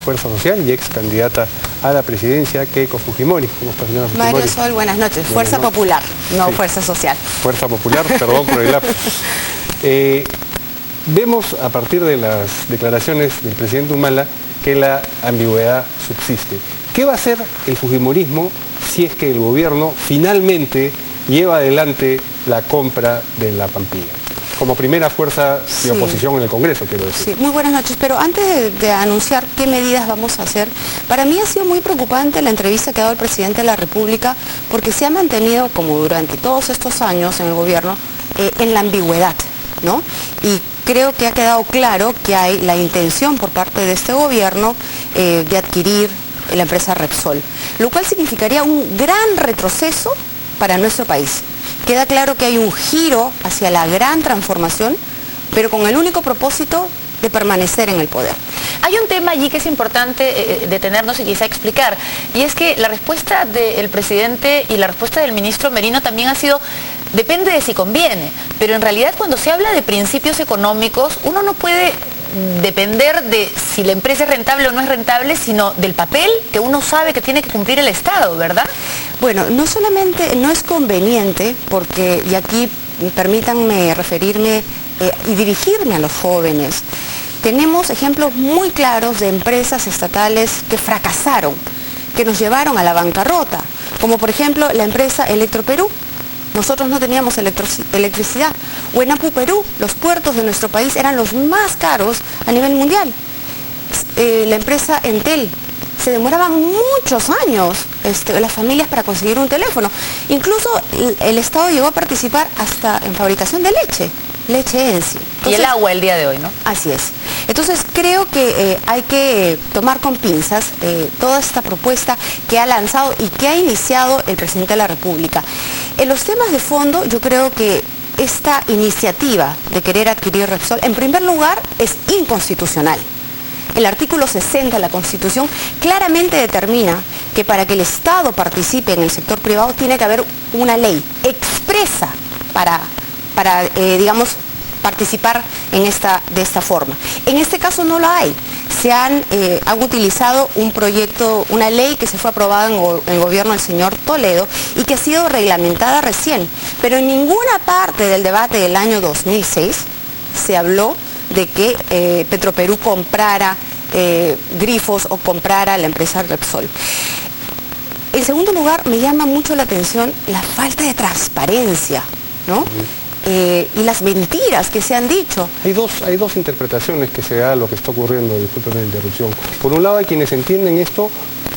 Fuerza Social y ex candidata a la presidencia, Keiko Fujimori. ¿Cómo está, señora Fujimori? Mario Sol, buenas noches. Fuerza Popular, no Fuerza Social. Fuerza Popular, perdón por el lapsus. Vemos a partir de las declaraciones del presidente Humala que la ambigüedad subsiste. ¿Qué va a hacer el fujimorismo si es que el gobierno finalmente lleva adelante la compra de la Pampilla? Como primera fuerza de oposición en el Congreso, quiero decir. Sí, muy buenas noches, pero antes de anunciar qué medidas vamos a hacer, para mí ha sido muy preocupante la entrevista que ha dado el presidente de la República, porque se ha mantenido, como durante todos estos años en el gobierno, en la ambigüedad, ¿no? Y creo que ha quedado claro que hay la intención por parte de este gobierno de adquirir la empresa Repsol, lo cual significaría un gran retroceso para nuestro país. Queda claro que hay un giro hacia la gran transformación, pero con el único propósito de permanecer en el poder. Hay un tema allí que es importante detenernos y quizá explicar, y es que la respuesta del presidente y la respuesta del ministro Merino también ha sido: depende de si conviene, pero en realidad cuando se habla de principios económicos, uno no puede depender de si la empresa es rentable o no es rentable, sino del papel que uno sabe que tiene que cumplir el Estado, ¿verdad? Bueno, no solamente no es conveniente, porque, y aquí permítanme referirme y dirigirme a los jóvenes, tenemos ejemplos muy claros de empresas estatales que fracasaron, que nos llevaron a la bancarrota, como por ejemplo la empresa Electroperú. Nosotros no teníamos electricidad. O en Apu Perú, los puertos de nuestro país eran los más caros a nivel mundial. La empresa Entel, se demoraban muchos años las familias para conseguir un teléfono. Incluso el Estado llegó a participar hasta en fabricación de leche en sí. Entonces, y el agua el día de hoy, ¿no? Así es. Entonces creo que hay que tomar con pinzas toda esta propuesta que ha lanzado y que ha iniciado el presidente de la República. En los temas de fondo, yo creo que esta iniciativa de querer adquirir Repsol, en primer lugar, es inconstitucional. El artículo 60 de la Constitución claramente determina que para que el Estado participe en el sector privado tiene que haber una ley expresa para digamos, participar de esta forma. En este caso no la hay. Han utilizado un proyecto, una ley que se fue aprobada en el gobierno del señor Toledo y que ha sido reglamentada recién, pero en ninguna parte del debate del año 2006 se habló de que Petroperú comprara Grifos o comprara la empresa Repsol. En segundo lugar, me llama mucho la atención la falta de transparencia, ¿no? Y las mentiras que se han dicho. Hay dos interpretaciones que se da a lo que está ocurriendo, disculpen la interrupción. Por un lado hay quienes entienden esto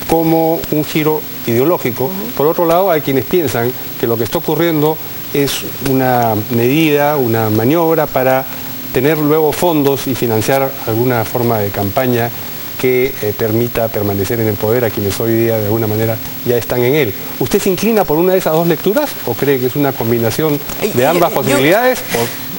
como un giro ideológico, por otro lado hay quienes piensan que lo que está ocurriendo es una medida, una maniobra para tener luego fondos y financiar alguna forma de campaña que permita permanecer en el poder a quienes hoy día de alguna manera ya están en él. ¿Usted se inclina por una de esas dos lecturas o cree que es una combinación de ambas posibilidades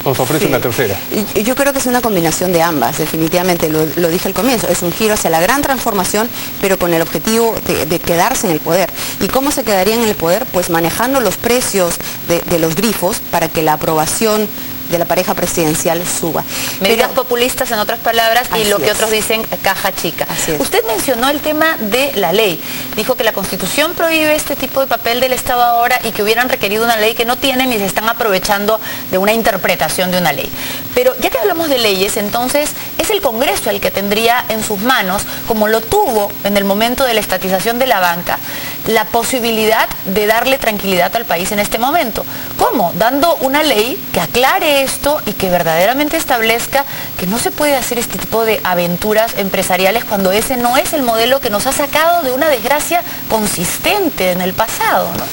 o nos ofrece una tercera? Yo creo que es una combinación de ambas, definitivamente, lo dije al comienzo, es un giro hacia la gran transformación, pero con el objetivo de quedarse en el poder. ¿Y cómo se quedarían en el poder? Pues manejando los precios de los grifos para que la aprobación de la pareja presidencial suba. Medidas populistas, en otras palabras, y lo que otros dicen caja chica. Usted mencionó el tema de la ley. Dijo que la Constitución prohíbe este tipo de papel del Estado ahora y que hubieran requerido una ley que no tienen y se están aprovechando de una interpretación de una ley. Pero ya que hablamos de leyes, entonces es el Congreso el que tendría en sus manos, como lo tuvo en el momento de la estatización de la banca, la posibilidad de darle tranquilidad al país en este momento. ¿Cómo? Dando una ley que aclare esto y que verdaderamente establezca que no se puede hacer este tipo de aventuras empresariales cuando ese no es el modelo que nos ha sacado de una desgracia consistente en el pasado, ¿no?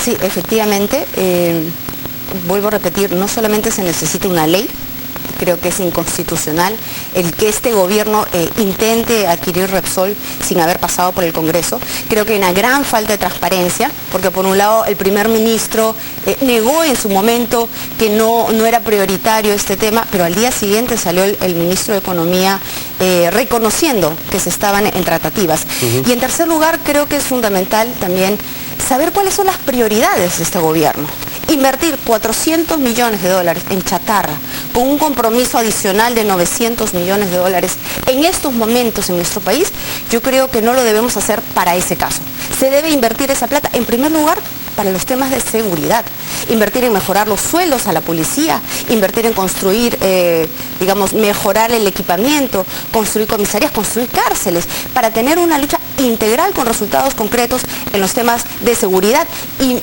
Sí, efectivamente, vuelvo a repetir, no solamente se necesita una ley, creo que es inconstitucional el que este gobierno intente adquirir Repsol sin haber pasado por el Congreso. Creo que hay una gran falta de transparencia, porque por un lado el primer ministro negó en su momento que no era prioritario este tema, pero al día siguiente salió el ministro de Economía reconociendo que se estaban en tratativas. Y en tercer lugar, creo que es fundamental también saber cuáles son las prioridades de este gobierno. Invertir 400 millones de dólares en chatarra, con un compromiso adicional de 900 millones de dólares en estos momentos en nuestro país, yo creo que no lo debemos hacer para ese caso. Se debe invertir esa plata, en primer lugar, para los temas de seguridad, invertir en mejorar los sueldos a la policía, invertir en construir, digamos, mejorar el equipamiento, construir comisarías, construir cárceles, para tener una lucha integral con resultados concretos en los temas de seguridad y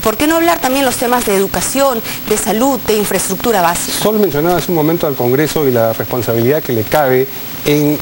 por qué no hablar también los temas de educación, de salud, de infraestructura básica. Sol mencionaba hace un momento al Congreso y la responsabilidad que le cabe en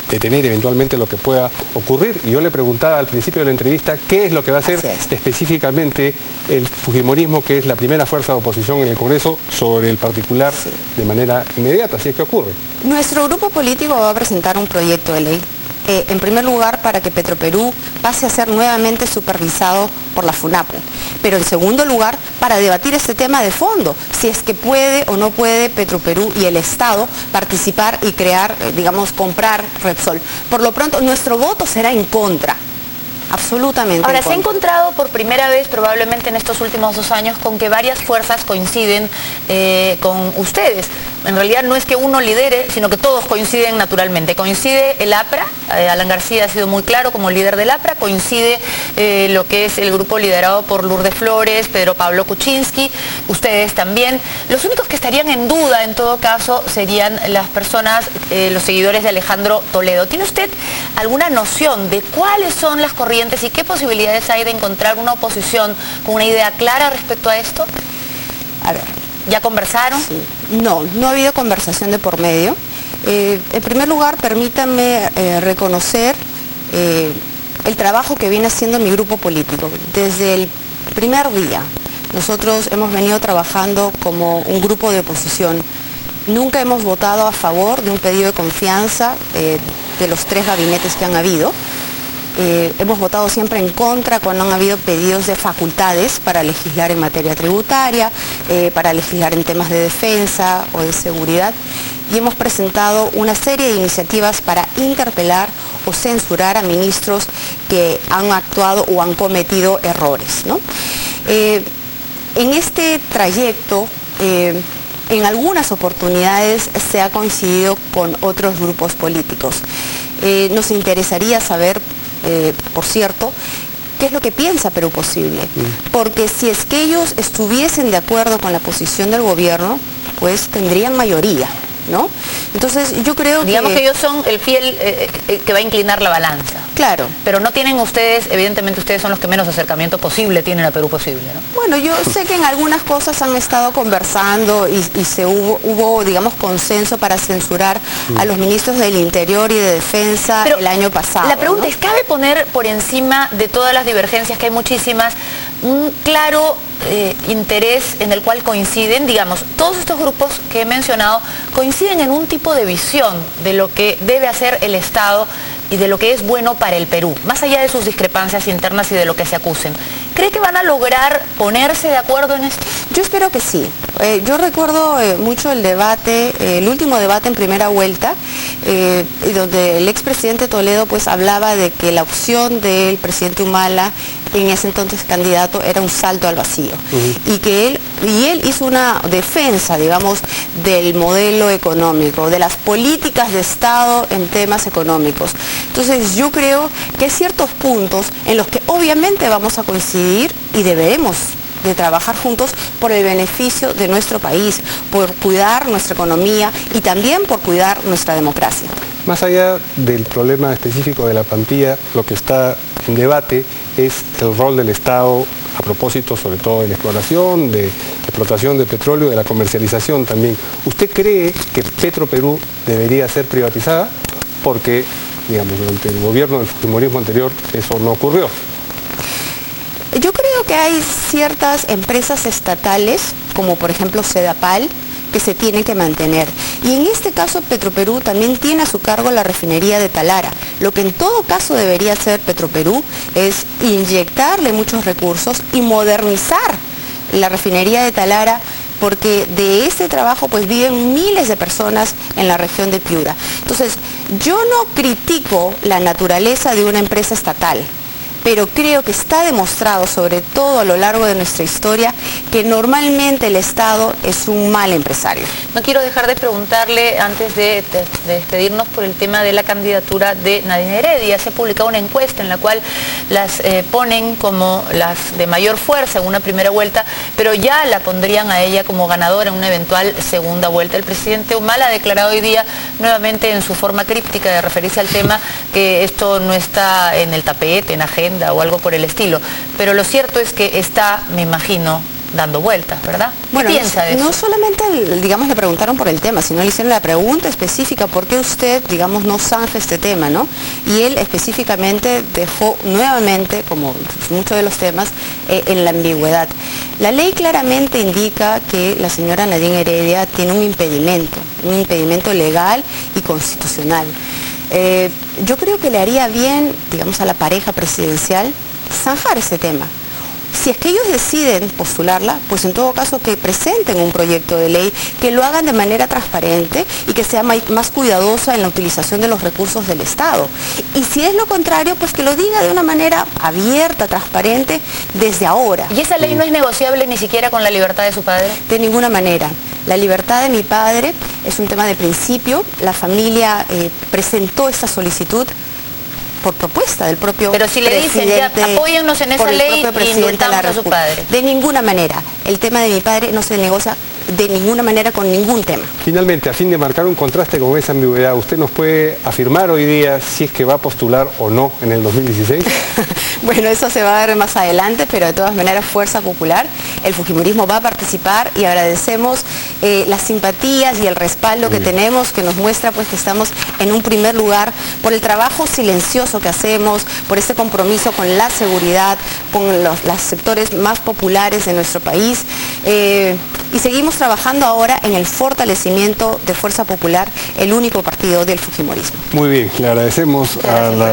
detener eventualmente lo que pueda ocurrir. Y yo le preguntaba al principio de la entrevista qué es lo que va a hacer específicamente el fujimorismo, que es la primera fuerza de oposición en el Congreso, sobre el particular de manera inmediata, si es que ocurre. Nuestro grupo político va a presentar un proyecto de ley. En primer lugar, para que Petroperú pase a ser nuevamente supervisado por la FUNAPU. Pero en segundo lugar, para debatir este tema de fondo, si es que puede o no puede Petroperú y el Estado participar y crear, digamos, comprar Repsol. Por lo pronto, nuestro voto será en contra. Absolutamente. Ahora, se ha encontrado por primera vez, probablemente en estos últimos 2 años, con que varias fuerzas coinciden con ustedes. En realidad no es que uno lidere, sino que todos coinciden naturalmente. Coincide el APRA, Alan García ha sido muy claro como líder del APRA, coincide lo que es el grupo liderado por Lourdes Flores, Pedro Pablo Kuczynski, ustedes también. Los únicos que estarían en duda, en todo caso, serían las personas, los seguidores de Alejandro Toledo. ¿Tiene usted alguna noción de cuáles son las corrientes y qué posibilidades hay de encontrar una oposición con una idea clara respecto a esto? A ver. ¿Ya conversaron? Sí. No ha habido conversación de por medio. En primer lugar, permítanme reconocer el trabajo que viene haciendo mi grupo político. Desde el primer día, nosotros hemos venido trabajando como un grupo de oposición. Nunca hemos votado a favor de un pedido de confianza de los 3 gabinetes que han habido. Hemos votado siempre en contra cuando han habido pedidos de facultades para legislar en materia tributaria, para legislar en temas de defensa o de seguridad, y hemos presentado una serie de iniciativas para interpelar o censurar a ministros que han actuado o han cometido errores, ¿no? En este trayecto, en algunas oportunidades se ha coincidido con otros grupos políticos. Nos interesaría saber, por cierto, qué es lo que piensa Perú Posible, porque si es que ellos estuviesen de acuerdo con la posición del gobierno, pues tendrían mayoría, ¿no? Entonces yo creo digamos que ellos son el fiel que va a inclinar la balanza. Claro. Pero no tienen ustedes, evidentemente ustedes son los que menos acercamiento posible tienen a Perú Posible, ¿no? Bueno, yo sé que en algunas cosas han estado conversando y hubo, digamos, consenso para censurar a los ministros del Interior y de Defensa el año pasado. La pregunta, ¿no? es, ¿cabe poner por encima de todas las divergencias, que hay muchísimas, un claro interés en el cual coinciden? Digamos, todos estos grupos que he mencionado coinciden en un tipo de visión de lo que debe hacer el Estado y de lo que es bueno para el Perú, más allá de sus discrepancias internas y de lo que se acusen. ¿Cree que van a lograr ponerse de acuerdo en esto? Yo espero que sí. Yo recuerdo mucho el debate, el último debate en primera vuelta, donde el expresidente Toledo pues hablaba de que la opción del presidente Humala, en ese entonces candidato, era un salto al vacío. Y que él hizo una defensa, digamos, del modelo económico, de las políticas de Estado en temas económicos. Entonces yo creo que hay ciertos puntos en los que obviamente vamos a coincidir y deberemos de trabajar juntos por el beneficio de nuestro país, por cuidar nuestra economía y también por cuidar nuestra democracia. Más allá del problema específico de la plantilla, lo que está en debate es el rol del Estado a propósito sobre todo de la exploración, de la explotación de petróleo, de la comercialización también. ¿Usted cree que Petroperú debería ser privatizada? Porque, digamos, durante el gobierno del fujimorismo anterior eso no ocurrió. Yo creo que hay ciertas empresas estatales, como por ejemplo Sedapal, que se tienen que mantener. Y en este caso Petroperú también tiene a su cargo la refinería de Talara. Lo que en todo caso debería hacer Petroperú es inyectarle muchos recursos y modernizar la refinería de Talara, porque de este trabajo pues viven miles de personas en la región de Piura. Entonces, yo no critico la naturaleza de una empresa estatal, pero creo que está demostrado, sobre todo a lo largo de nuestra historia, que normalmente el Estado es un mal empresario. No quiero dejar de preguntarle, antes de despedirnos, por el tema de la candidatura de Nadine Heredia. Se ha publicado una encuesta en la cual las ponen como las de mayor fuerza en una primera vuelta, pero ya la pondrían a ella como ganadora en una eventual segunda vuelta. El presidente Humala ha declarado hoy día nuevamente en su forma críptica de referirse al tema que esto no está en el tapete, en agenda o algo por el estilo. Pero lo cierto es que está, me imagino, dando vueltas, ¿verdad? ¿Qué piensa de eso? No solamente, digamos, le preguntaron por el tema, sino le hicieron la pregunta específica, ¿por qué usted, digamos, no zanja este tema, ¿no? Y él específicamente dejó nuevamente, como muchos de los temas, en la ambigüedad. La ley claramente indica que la señora Nadine Heredia tiene un impedimento legal y constitucional. Yo creo que le haría bien, digamos, a la pareja presidencial zanjar ese tema. Si es que ellos deciden postularla, pues en todo caso que presenten un proyecto de ley, que lo hagan de manera transparente y que sea más cuidadosa en la utilización de los recursos del Estado. Y si es lo contrario, pues que lo diga de una manera abierta, transparente, desde ahora. ¿Y esa ley no es negociable ni siquiera con la libertad de su padre? De ninguna manera. La libertad de mi padre es un tema de principio. La familia presentó esta solicitud por propuesta del propio presidente. Pero si le dicen, ya, apóyennos en esa ley y indultamos a su padre. De ninguna manera. El tema de mi padre no se negocia de ninguna manera con ningún tema. Finalmente, a fin de marcar un contraste con esa ambigüedad, ¿usted nos puede afirmar hoy día si es que va a postular o no en el 2016? Bueno, eso se va a ver más adelante, pero de todas maneras Fuerza Popular, el fujimorismo va a participar y agradecemos las simpatías y el respaldo que tenemos, que nos muestra pues que estamos en un primer lugar por el trabajo silencioso que hacemos, por este compromiso con la seguridad, con los sectores más populares de nuestro país. Y seguimos trabajando ahora en el fortalecimiento de Fuerza Popular, el único partido del fujimorismo. Muy bien, le agradecemos a la